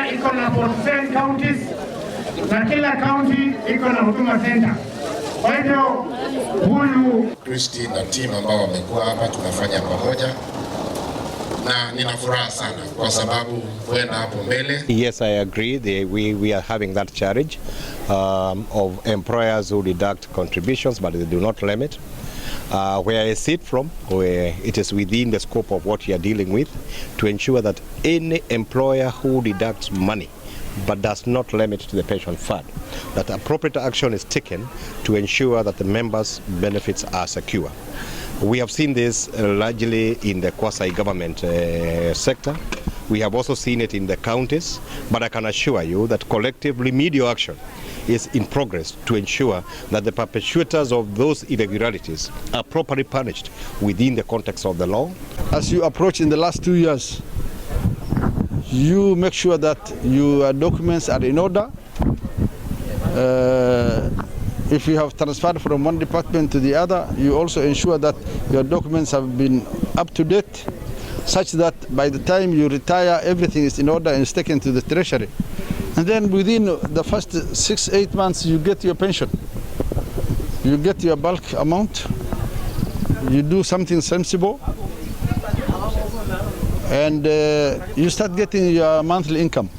Kenya iko na 47 counties na kila county iko na huduma center. Kwa hivyo huyu Kristi na timu ambao wamekuwa hapa tunafanya pamoja na nina furaha sana kwa sababu kwenda hapo mbele. Yes, I agree. We are having that challenge of employers who deduct contributions, but they do not limit. Where I sit from, where it is within the scope of what you are dealing with, to ensure that any employer who deducts money but does not limit to the pension fund, that appropriate action is taken to ensure that the members' benefits are secure. We have seen this largely in the quasi-government sector. We have also seen it in the counties, but I can assure you that collective remedial action is in progress to ensure that the perpetrators of those irregularities are properly punished within the context of the law. As you approach in the last 2 years, you make sure that your documents are in order. If you have transferred from one department to the other, you also ensure that your documents have been up to date, such that by the time you retire, everything is in order and is taken to the treasury. And then within the first 6-8 months, you get your pension. You get your bulk amount. You do something sensible. And you start getting your monthly income.